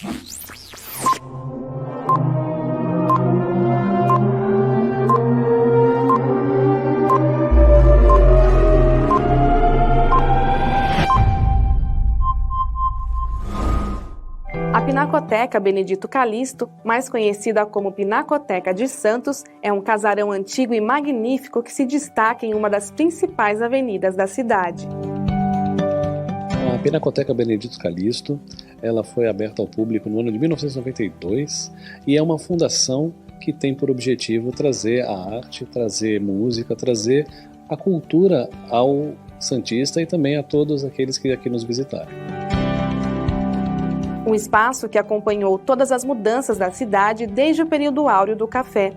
A Pinacoteca Benedito Calixto, mais conhecida como Pinacoteca de Santos, é um casarão antigo e magnífico que se destaca em uma das principais avenidas da cidade. A Pinacoteca Benedito Calixto, ela foi aberta ao público no ano de 1992 e é uma fundação que tem por objetivo trazer a arte, trazer música, trazer a cultura ao santista e também a todos aqueles que aqui nos visitaram. Um espaço que acompanhou todas as mudanças da cidade desde o período áureo do café.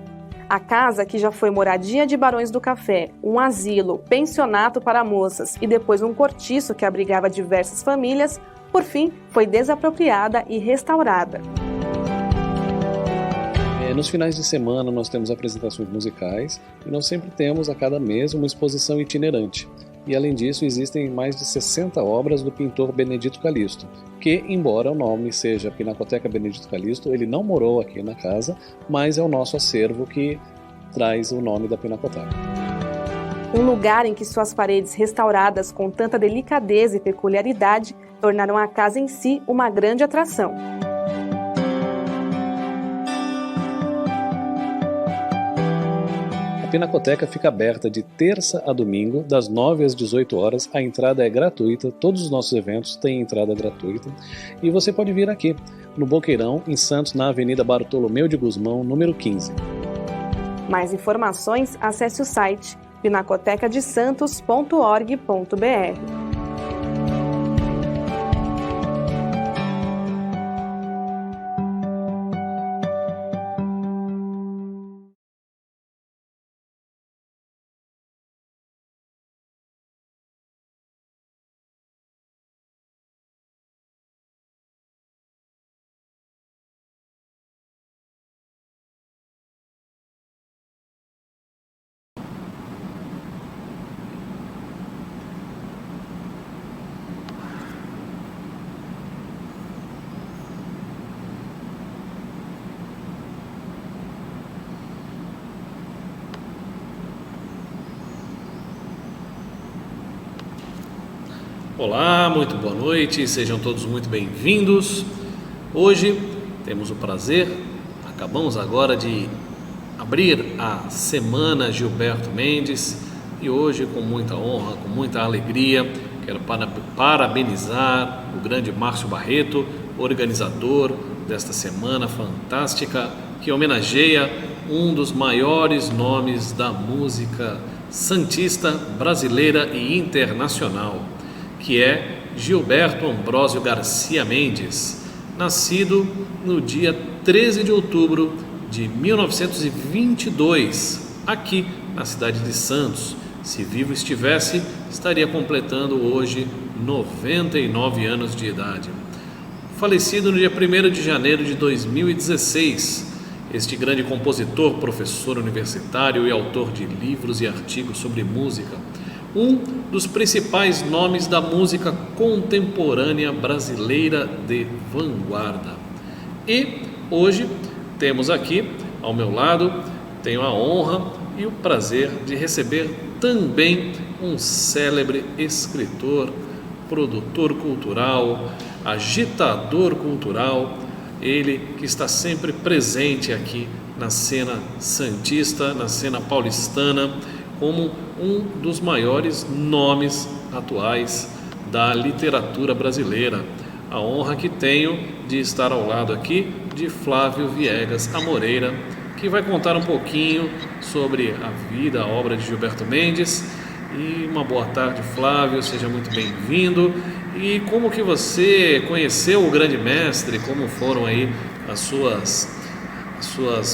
A casa, que já foi moradia de barões do café, um asilo, pensionato para moças e depois um cortiço que abrigava diversas famílias, por fim foi desapropriada e restaurada. Nos finais de semana nós temos apresentações musicais e nós sempre temos a cada mês uma exposição itinerante. E além disso existem mais de 60 obras do pintor Benedito Calixto, que, embora o nome seja Pinacoteca Benedito Calixto, ele não morou aqui na casa, mas é o nosso acervo que traz o nome da Pinacoteca. Um lugar em que suas paredes restauradas com tanta delicadeza e peculiaridade tornaram a casa em si uma grande atração. A Pinacoteca fica aberta de terça a domingo, das 9 às 18 horas. A entrada é gratuita, todos os nossos eventos têm entrada gratuita. E você pode vir aqui, no Boqueirão, em Santos, na Avenida Bartolomeu de Gusmão, número 15. Mais informações, acesse o site pinacotecadesantos.org.br. Olá, muito boa noite, sejam todos muito bem-vindos. Hoje temos o prazer, acabamos agora de abrir a Semana Gilberto Mendes e hoje, com muita honra, com muita alegria, quero parabenizar o grande Márcio Barreto, organizador desta semana fantástica que homenageia um dos maiores nomes da música santista brasileira e internacional, que é Gilberto Ambrósio Garcia Mendes, nascido no dia 13 de outubro de 1922, aqui na cidade de Santos. Se vivo estivesse, estaria completando hoje 99 anos de idade. Falecido no dia 1º de janeiro de 2016, este grande compositor, professor universitário e autor de livros e artigos sobre música, um dos principais nomes da música contemporânea brasileira de vanguarda. E hoje temos aqui ao meu lado, tenho a honra e o prazer de receber também um célebre escritor, produtor cultural, agitador cultural, ele que está sempre presente aqui na cena santista, na cena paulistana, como um dos maiores nomes atuais da literatura brasileira. A honra que tenho de estar ao lado aqui de Flávio Viegas Amoreira, que vai contar um pouquinho sobre a vida, a obra de Gilberto Mendes. E uma boa tarde, Flávio, seja muito bem-vindo. E como que você conheceu o grande mestre, como foram aí as suas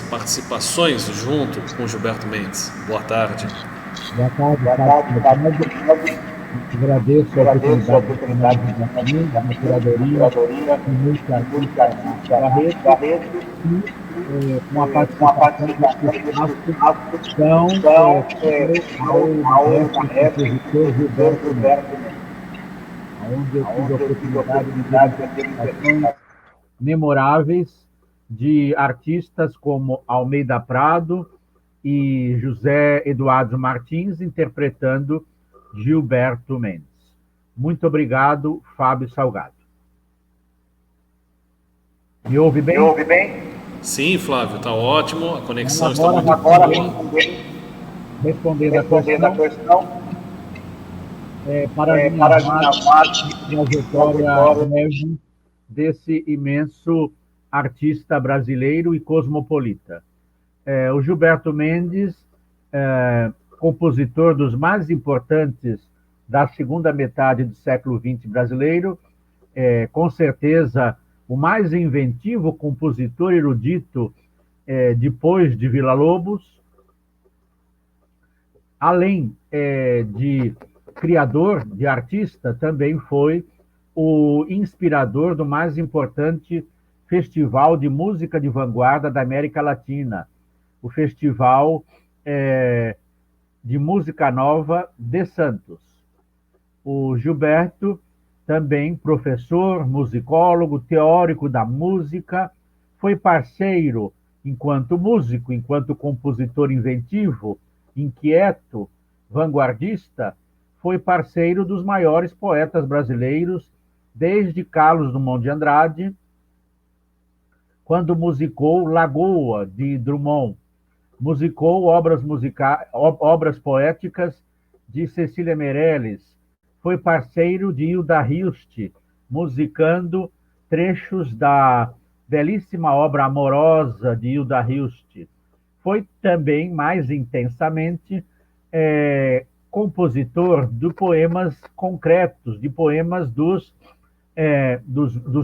participações junto com Gilberto Mendes? Boa tarde. Boa tarde. Agradeço a oportunidade de estar aqui, da curadoria, com muita Barreto, e com a participação dos são ao compositor Gilberto Mendes, onde eu tive a oportunidade de ter participações memoráveis de artistas como Almeida Prado e José Eduardo Martins interpretando Gilberto Mendes. Muito obrigado, Fábio Salgado. Me ouve bem? Sim, Flávio, está ótimo, a conexão está Agora, muito boa. respondendo a questão, para a trajetória breve desse imenso artista brasileiro e cosmopolita. O Gilberto Mendes, compositor dos mais importantes da segunda metade do século XX brasileiro, com certeza o mais inventivo compositor erudito depois de Villa-Lobos, além de criador, de artista, também foi o inspirador do mais importante festival de música de vanguarda da América Latina, o Festival de Música Nova de Santos. O Gilberto, também professor, musicólogo, teórico da música, foi parceiro, enquanto músico, enquanto compositor inventivo, inquieto, vanguardista, foi parceiro dos maiores poetas brasileiros, desde Carlos Drummond de Andrade, quando musicou Lagoa, de Drummond, musicou obras poéticas de Cecília Meirelles, foi parceiro de Hilda Hilst, musicando trechos da belíssima obra amorosa de Hilda Hilst. Foi também, mais intensamente, compositor de poemas concretos, de poemas dos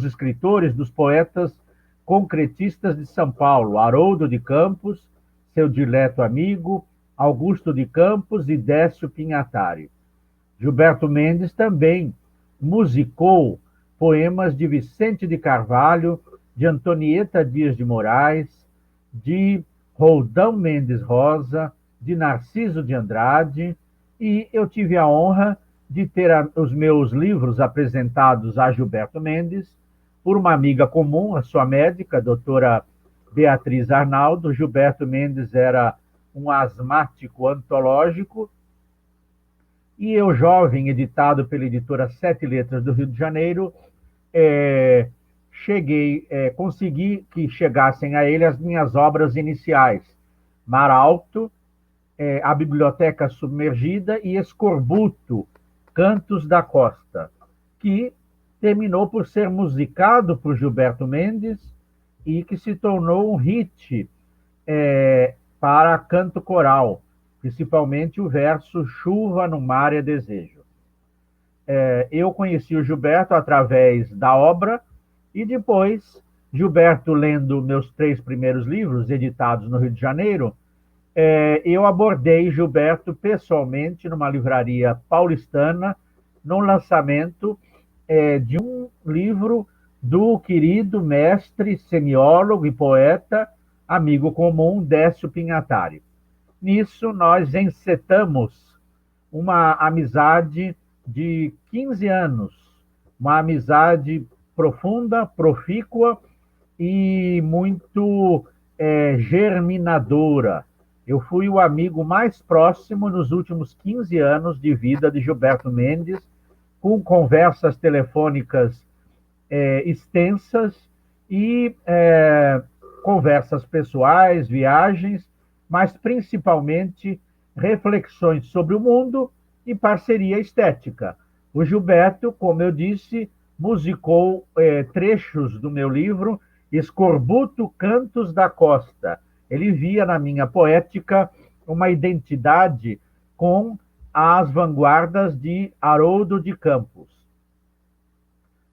escritores, dos poetas concretistas de São Paulo, Haroldo de Campos, seu dileto amigo, Augusto de Campos e Décio Pinhatari. Gilberto Mendes também musicou poemas de Vicente de Carvalho, de Antonieta Dias de Moraes, de Roldão Mendes Rosa, de Narciso de Andrade, e eu tive a honra de ter os meus livros apresentados a Gilberto Mendes por uma amiga comum, a sua médica, a doutora Beatriz Arnaldo. Gilberto Mendes era um asmático antológico, e eu, jovem, editado pela editora Sete Letras do Rio de Janeiro, consegui que chegassem a ele as minhas obras iniciais, Mar Alto, A Biblioteca Submergida e Escorbuto, Cantos da Costa, que terminou por ser musicado por Gilberto Mendes e que se tornou um hit para canto coral, principalmente o verso Chuva no Mar é Desejo. Eu conheci o Gilberto através da obra e depois, Gilberto lendo meus 3 primeiros livros, editados no Rio de Janeiro, eu abordei Gilberto pessoalmente numa livraria paulistana, num lançamento de um livro do querido mestre, semiólogo e poeta, amigo comum, Décio Pinhatari. Nisso, nós encetamos uma amizade de 15 anos, uma amizade profunda, profícua e muito germinadora. Eu fui o amigo mais próximo nos últimos 15 anos de vida de Gilberto Mendes, com conversas telefônicas extensas e conversas pessoais, viagens, mas principalmente reflexões sobre o mundo e parceria estética. O Gilberto, como eu disse, musicou trechos do meu livro Escorbuto, Cantos da Costa. Ele via na minha poética uma identidade com as vanguardas de Haroldo de Campos,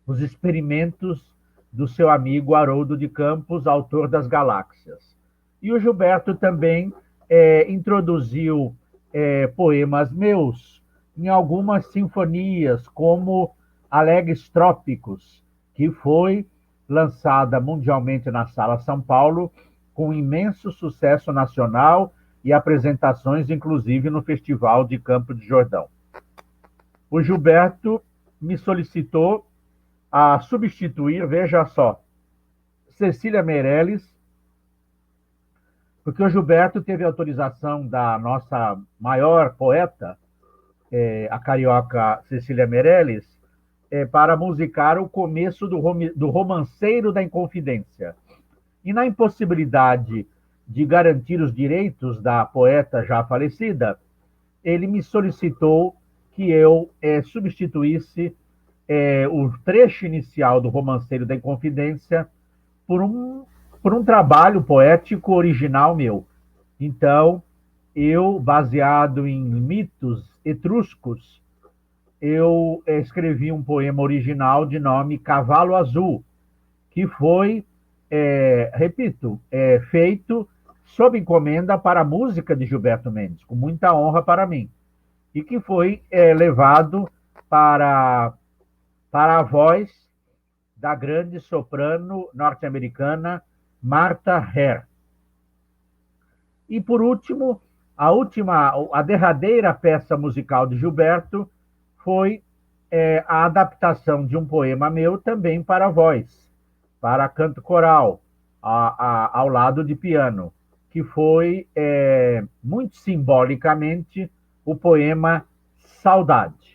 os experimentos do seu amigo Haroldo de Campos, autor das Galáxias. E o Gilberto também introduziu poemas meus em algumas sinfonias, como Alegres Trópicos, que foi lançada mundialmente na Sala São Paulo, com imenso sucesso nacional e apresentações, inclusive, no Festival de Campo de Jordão. O Gilberto me solicitou a substituir, veja só, Cecília Meirelles, porque o Gilberto teve autorização da nossa maior poeta, a carioca Cecília Meirelles, para musicar o começo do Romanceiro da Inconfidência. E na impossibilidade de garantir os direitos da poeta já falecida, ele me solicitou que eu substituísse o trecho inicial do Romanceiro da Inconfidência por um trabalho poético original meu. Então, eu, baseado em mitos etruscos, eu escrevi um poema original de nome Cavalo Azul, que foi, repito, feito sob encomenda para a música de Gilberto Mendes, com muita honra para mim, e que foi levado para a voz da grande soprano norte-americana Martha Hare. E, por último, a derradeira peça musical de Gilberto foi a adaptação de um poema meu também para voz, para canto coral, ao lado de piano, que foi, muito simbolicamente, o poema Saudade.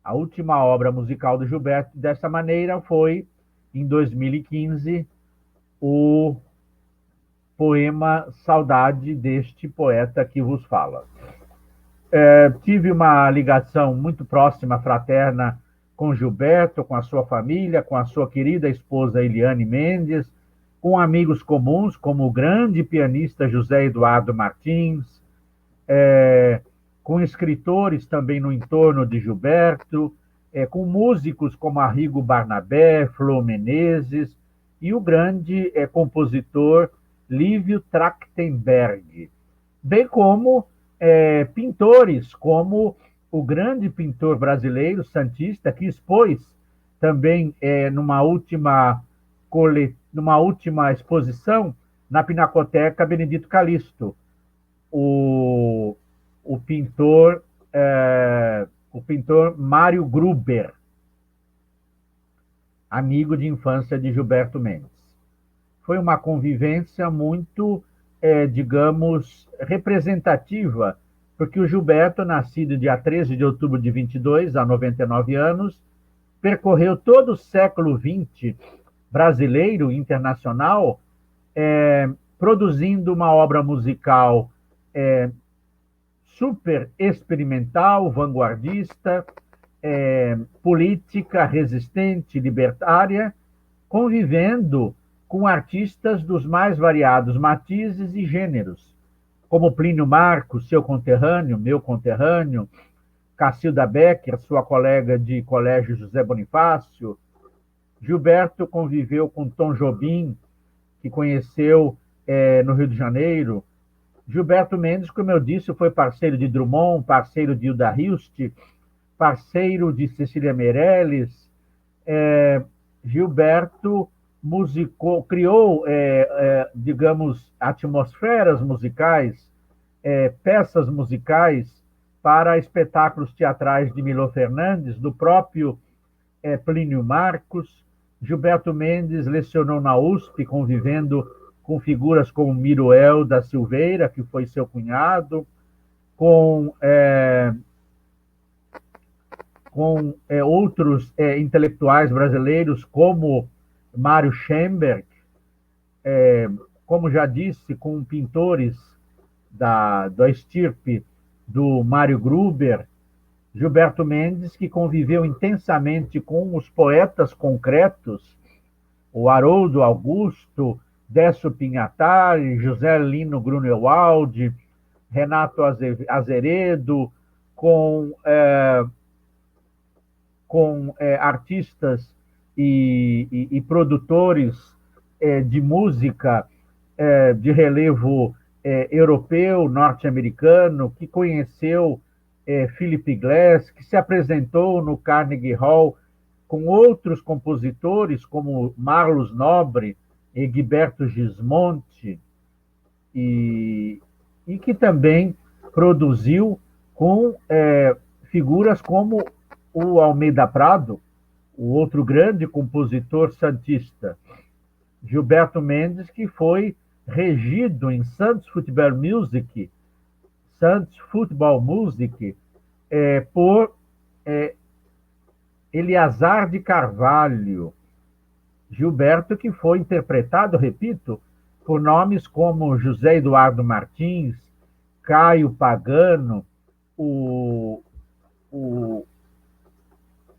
A última obra musical do Gilberto, dessa maneira, foi, em 2015, o poema Saudade deste poeta que vos fala. Tive uma ligação muito próxima, fraterna, com Gilberto, com a sua família, com a sua querida esposa Eliane Mendes, com amigos comuns, como o grande pianista José Eduardo Martins, com escritores também no entorno de Gilberto, com músicos como Arrigo Barnabé, Flor Menezes, e o grande compositor Lívio Trachtenberg, bem como pintores, como o grande pintor brasileiro santista, que expôs também numa última exposição na Pinacoteca Benedito Calixto, o pintor Mário Gruber, amigo de infância de Gilberto Mendes. Foi uma convivência muito, digamos, representativa, porque o Gilberto, nascido dia 13 de outubro de 22, há 99 anos, percorreu todo o século XX brasileiro e internacional, produzindo uma obra musical super experimental, vanguardista, política, resistente, libertária, convivendo com artistas dos mais variados matizes e gêneros, como Plínio Marcos, seu conterrâneo, meu conterrâneo, Cacilda Becker, sua colega de colégio José Bonifácio. Gilberto conviveu com Tom Jobim, que conheceu no Rio de Janeiro. Gilberto Mendes, como eu disse, foi parceiro de Drummond, parceiro de Hilda Hilst, parceiro de Cecília Meirelles. Gilberto criou, digamos, atmosferas musicais, peças musicais para espetáculos teatrais de Milor Fernandes, do próprio Plínio Marcos. Gilberto Mendes lecionou na USP, convivendo com figuras como Miruel da Silveira, que foi seu cunhado, com outros intelectuais brasileiros, como Mário Schemberg, como já disse, com pintores da estirpe do Mário Gruber. Gilberto Mendes, que conviveu intensamente com os poetas concretos, o Haroldo Augusto, Décio Pinhatari, José Lino Grunewald, Renato Azeredo, com artistas e produtores de música de relevo europeu, norte-americano, que conheceu Philip Glass, que se apresentou no Carnegie Hall com outros compositores como Marlos Nobre, Egberto Gismonti, e que também produziu com figuras como o Almeida Prado, o outro grande compositor santista. Gilberto Mendes, que foi regido em Santos Football Music, por Eleazar de Carvalho. Gilberto, que foi interpretado, repito, por nomes como José Eduardo Martins, Caio Pagano, o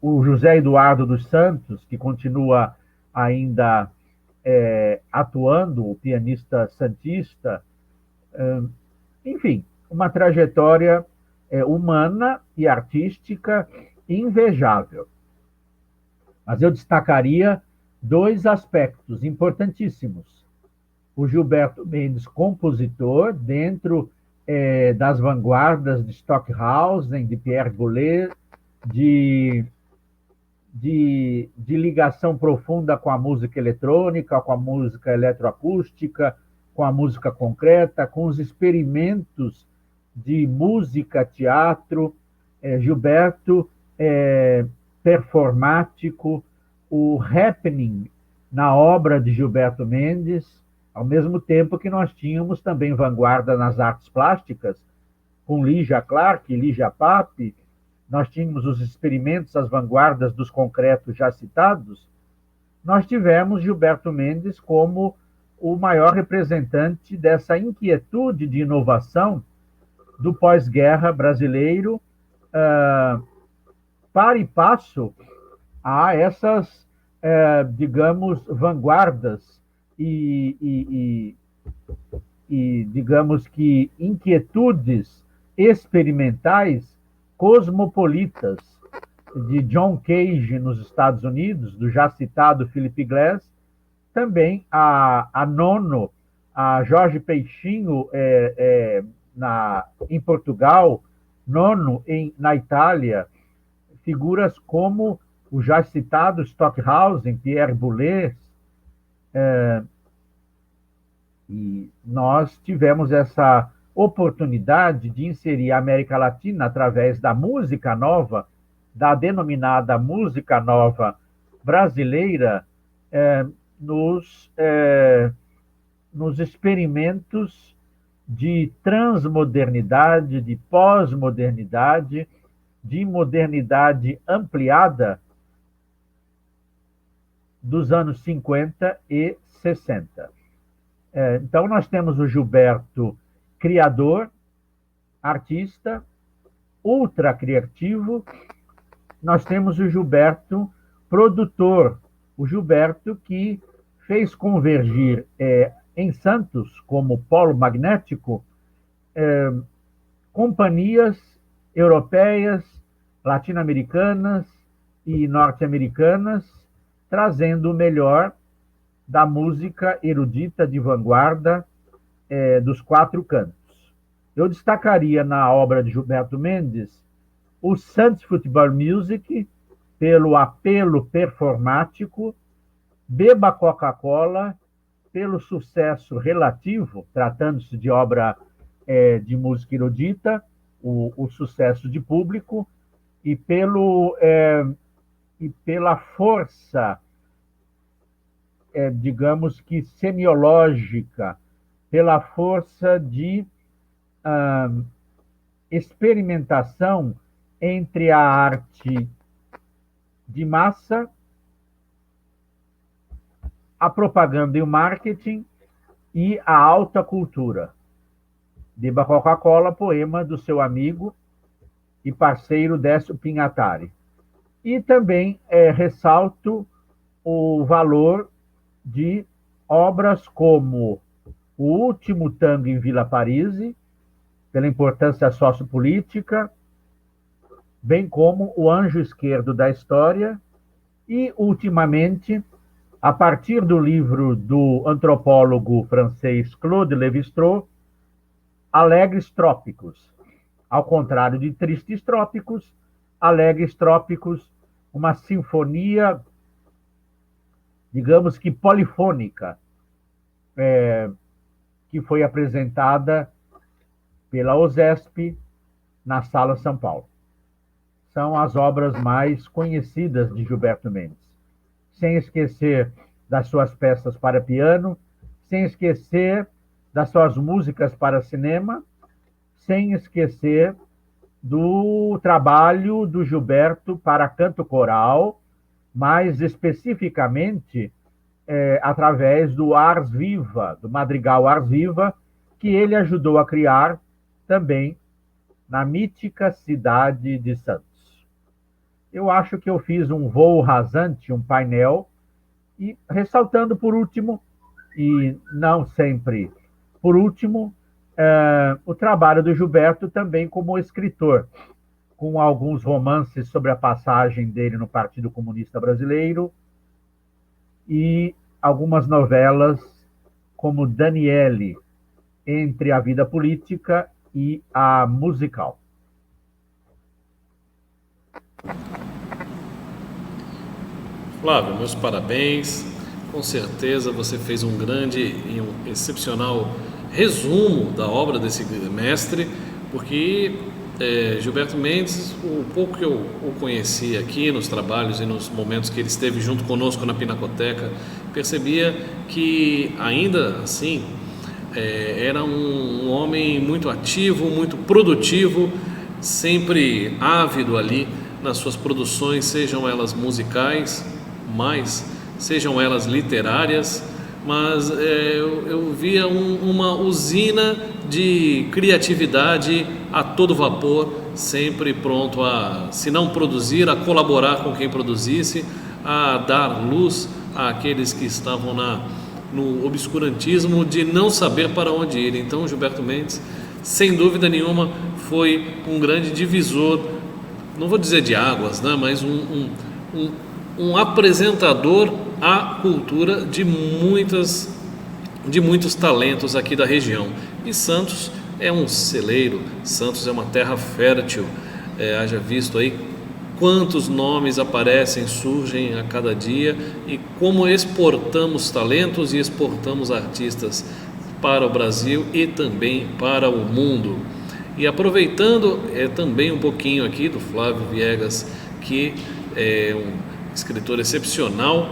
José Eduardo dos Santos, que continua ainda atuando, o pianista santista. Enfim, uma trajetória humana e artística invejável. Mas eu destacaria dois aspectos importantíssimos. O Gilberto Mendes, compositor, dentro das vanguardas de Stockhausen, de Pierre Boulez, de ligação profunda com a música eletrônica, com a música eletroacústica, com a música concreta, com os experimentos de música, teatro. Gilberto performático, o happening na obra de Gilberto Mendes, ao mesmo tempo que nós tínhamos também vanguarda nas artes plásticas, com Lígia Clark, Lígia Pape. Nós tínhamos os experimentos, as vanguardas dos concretos já citados. Nós tivemos Gilberto Mendes como o maior representante dessa inquietude de inovação do pós-guerra brasileiro, para e passo a essas, digamos, vanguardas e digamos que inquietudes experimentais cosmopolitas de John Cage nos Estados Unidos, do já citado Philip Glass, também a Nono, a Jorge Peixinho em Portugal, Nono na Itália, figuras como o já citado Stockhausen, Pierre Boulez, e nós tivemos essa oportunidade de inserir a América Latina através da música nova, da denominada música nova brasileira, nos experimentos de transmodernidade, de pós-modernidade, de modernidade ampliada dos anos 50 e 60. Então, nós temos o Gilberto criador, artista, ultra criativo. Nós temos o Gilberto produtor, o Gilberto que fez convergir em Santos, como polo magnético, companhias europeias, latino-americanas e norte-americanas, trazendo o melhor da música erudita de vanguarda dos quatro cantos. Eu destacaria na obra de Gilberto Mendes o Santos Football Music, pelo apelo performático, Beba Coca-Cola, pelo sucesso relativo, tratando-se de obra de música erudita, o sucesso de público, e pela força, digamos que semiológica, pela força de experimentação entre a arte de massa, a propaganda e o marketing e a alta cultura. Beba Coca-Cola, poema do seu amigo e parceiro Décio Pinhatari. E também ressalto o valor de obras como O Último Tango em Vila Paris, pela importância sociopolítica, bem como O Anjo Esquerdo da História, e, ultimamente, a partir do livro do antropólogo francês Claude Lévi-Strauss, Alegres Trópicos. Ao contrário de Tristes Trópicos, Alegres Trópicos, uma sinfonia, digamos que polifônica, que foi apresentada pela OSESP na Sala São Paulo. São as obras mais conhecidas de Gilberto Mendes. Sem esquecer das suas peças para piano, sem esquecer das suas músicas para cinema, sem esquecer do trabalho do Gilberto para canto coral, mais especificamente através do Ars Viva, do madrigal Ars Viva, que ele ajudou a criar também na mítica cidade de Santos. Eu acho que eu fiz um voo rasante, um painel, e ressaltando por último, e não sempre por último, o trabalho do Gilberto também como escritor, com alguns romances sobre a passagem dele no Partido Comunista Brasileiro e algumas novelas como Daniele, entre a vida política e a musical. Flávio, meus parabéns. Com certeza você fez um grande e um excepcional resumo da obra desse mestre, porque Gilberto Mendes, o pouco que eu o conheci aqui nos trabalhos e nos momentos que ele esteve junto conosco na Pinacoteca, percebia que ainda assim era um homem muito ativo, muito produtivo, sempre ávido ali nas suas produções, sejam elas musicais, sejam elas literárias, mas eu via uma usina de criatividade a todo vapor, sempre pronto a, se não produzir, a colaborar com quem produzisse, a dar luz àqueles que estavam no obscurantismo de não saber para onde ir. Então, Gilberto Mendes, sem dúvida nenhuma, foi um grande divisor, não vou dizer de águas, né, mas um apresentador à cultura de muitos talentos aqui da região. E Santos é um celeiro, Santos é uma terra fértil, haja visto aí quantos nomes aparecem, surgem a cada dia, e como exportamos talentos e exportamos artistas para o Brasil e também para o mundo. E aproveitando também um pouquinho aqui do Flávio Viegas, que é um escritor excepcional,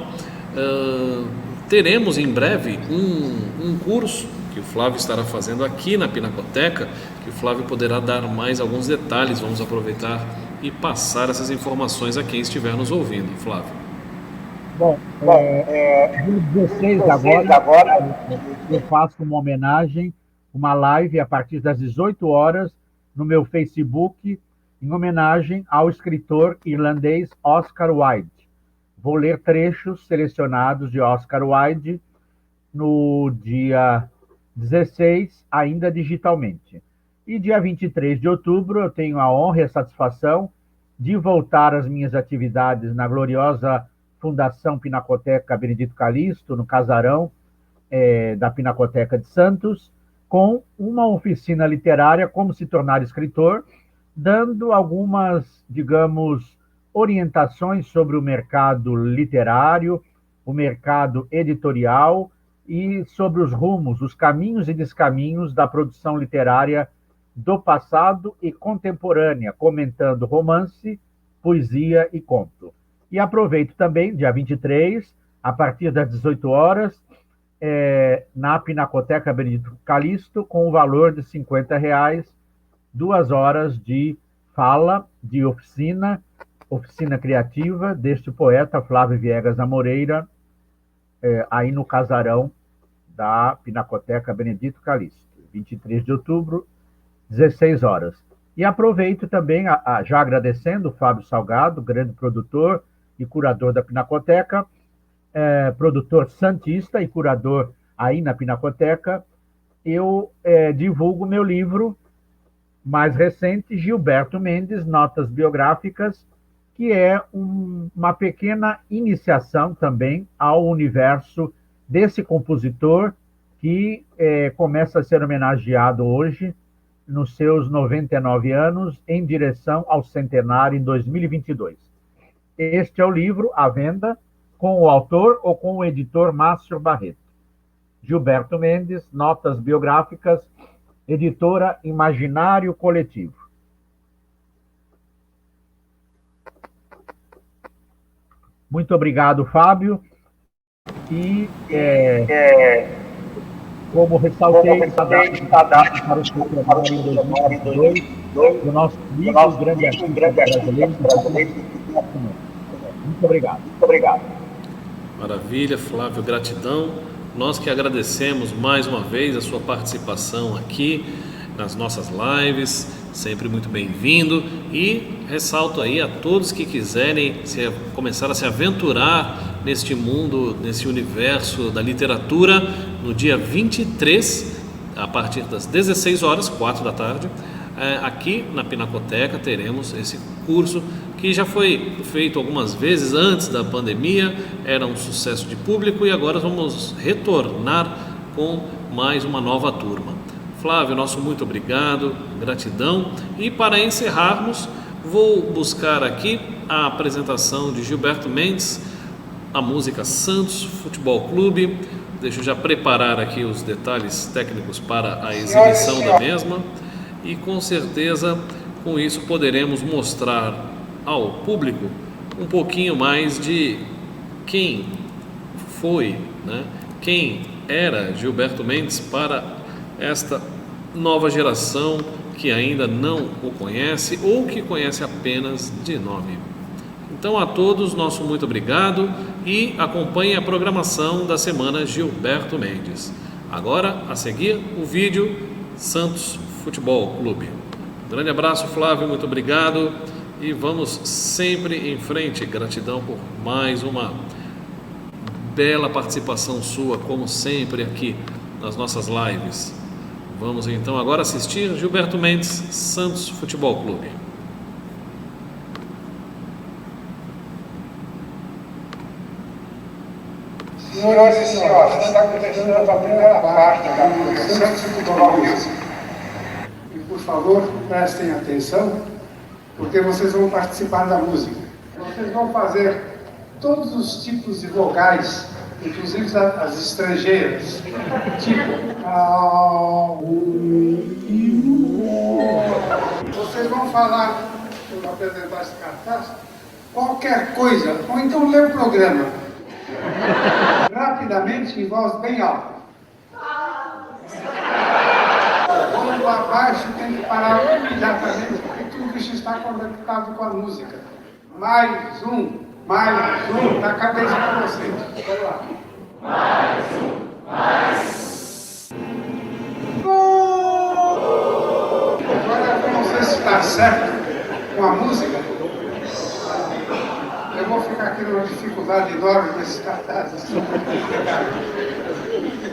teremos em breve um curso que o Flávio estará fazendo aqui na Pinacoteca, que o Flávio poderá dar mais alguns detalhes. Vamos aproveitar e passar essas informações a quem estiver nos ouvindo. Flávio. Bom, dia 16 agora eu faço uma homenagem, uma live a partir das 18 horas no meu Facebook, em homenagem ao escritor irlandês Oscar Wilde. Vou ler trechos selecionados de Oscar Wilde no dia 16, ainda digitalmente. E dia 23 de outubro eu tenho a honra e a satisfação de voltar às minhas atividades na gloriosa Fundação Pinacoteca Benedito Calixto, no casarão da Pinacoteca de Santos, com uma oficina literária, como se tornar escritor, dando algumas, digamos, orientações sobre o mercado literário, o mercado editorial e sobre os rumos, os caminhos e descaminhos da produção literária do passado e contemporânea, comentando romance, poesia e conto. E aproveito também, dia 23, a partir das 18 horas, na Pinacoteca Benedito Calixto, com o valor de R$50, 2 horas de fala, de oficina criativa deste poeta Flávio Viegas da Moreira, aí no casarão da Pinacoteca Benedito Calixto, 23 de outubro, 16 horas. E aproveito também, já agradecendo o Fábio Salgado, grande produtor e curador da Pinacoteca, produtor santista e curador aí na Pinacoteca, eu divulgo meu livro mais recente, Gilberto Mendes, Notas Biográficas, que é uma pequena iniciação também ao universo desse compositor que começa a ser homenageado hoje, nos seus 99 anos, em direção ao centenário em 2022. Este é o livro à venda, com o autor ou com o editor Márcio Barreto. Gilberto Mendes, Notas Biográficas, editora Imaginário Coletivo. Muito obrigado, Fábio. E, como ressaltei, saudade para o seu trabalho em 2022, do nosso amigo, grande artista brasileiro. Muito obrigado. Maravilha, Flávio, gratidão. Nós que agradecemos mais uma vez a sua participação aqui nas nossas lives, sempre muito bem-vindo. E ressalto aí a todos que quiserem começar a se aventurar neste mundo, nesse universo da literatura, no dia 23, a partir das 16 horas, 4 da tarde, aqui na Pinacoteca teremos esse curso que já foi feito algumas vezes antes da pandemia, era um sucesso de público e agora vamos retornar com mais uma nova turma. Flávio, nosso muito obrigado, gratidão. E para encerrarmos, vou buscar aqui a apresentação de Gilberto Mendes, a música Santos Futebol Clube. Deixa eu já preparar aqui os detalhes técnicos para a exibição da mesma e com certeza com isso poderemos mostrar ao público um pouquinho mais de quem foi, quem era Gilberto Mendes para esta nova geração que ainda não o conhece ou que conhece apenas de nome. Então a todos, nosso muito obrigado e acompanhe a programação da semana Gilberto Mendes. Agora, a seguir, o vídeo Santos Futebol Clube. Um grande abraço, Flávio, muito obrigado e vamos sempre em frente. Gratidão por mais uma bela participação sua, como sempre aqui nas nossas lives. Vamos então agora assistir Gilberto Mendes, Santos Futebol Clube. Senhoras e senhores, está começando a primeira parte da Santos Futebol Clube. E por favor, prestem atenção, porque vocês vão participar da música. Vocês vão fazer todos os tipos de vogais, inclusive as estrangeiras, tipo vocês vão falar, eu vou apresentar esse cartaz, qualquer coisa, ou então ler o programa rapidamente em voz bem alta. Quando abaixo tem que parar imediatamente, porque tudo isso está conectado com a música. Mais um, na cabeça para vocês. Vamos lá. Mais um. Gol! Agora eu não sei se está certo com a música. Eu vou ficar aqui numa dificuldade enorme nesses cartazes.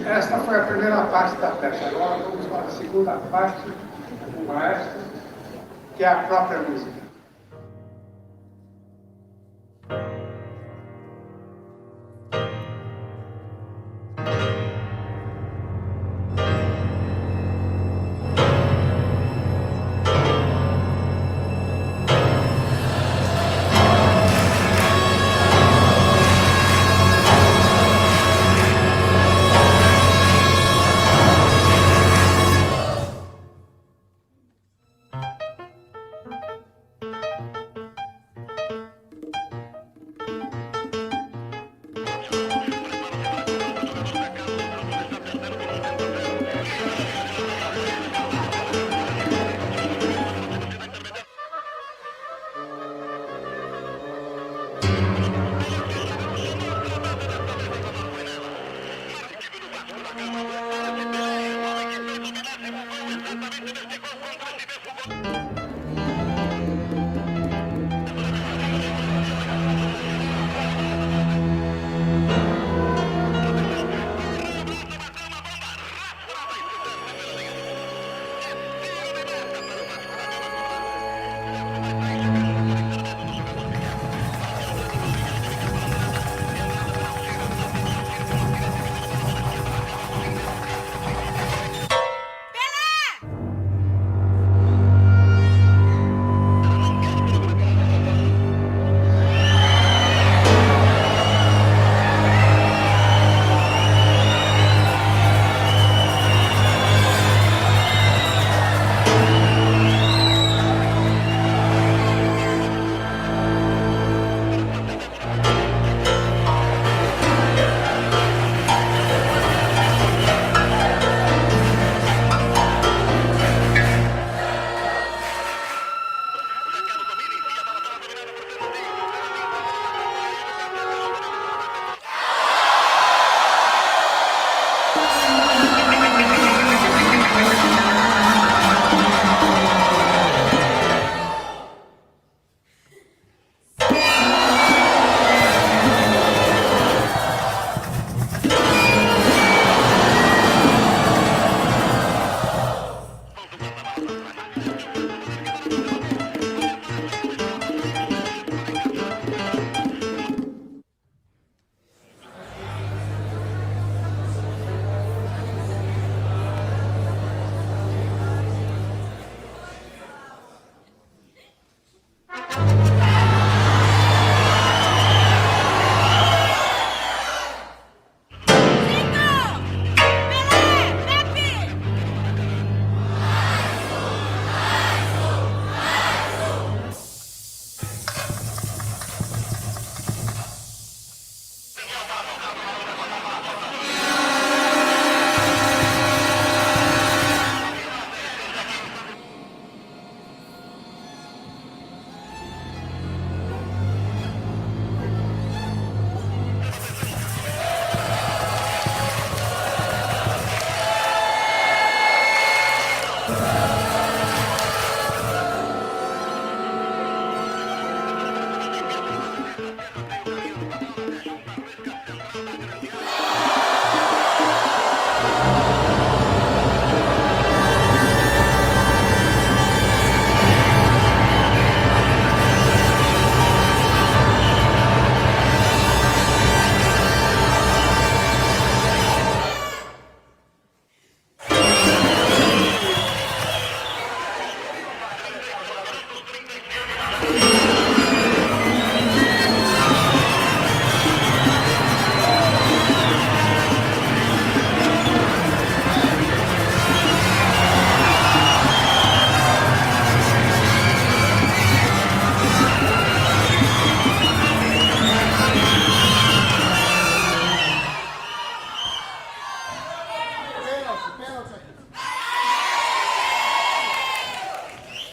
Esta foi a primeira parte da peça. Agora vamos para a segunda parte, o maestro, que é a própria música.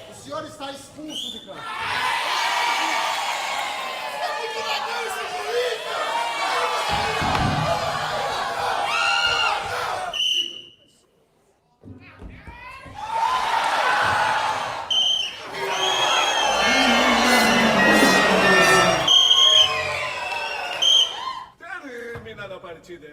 O senhor está expulso de campo. Terminada a partida.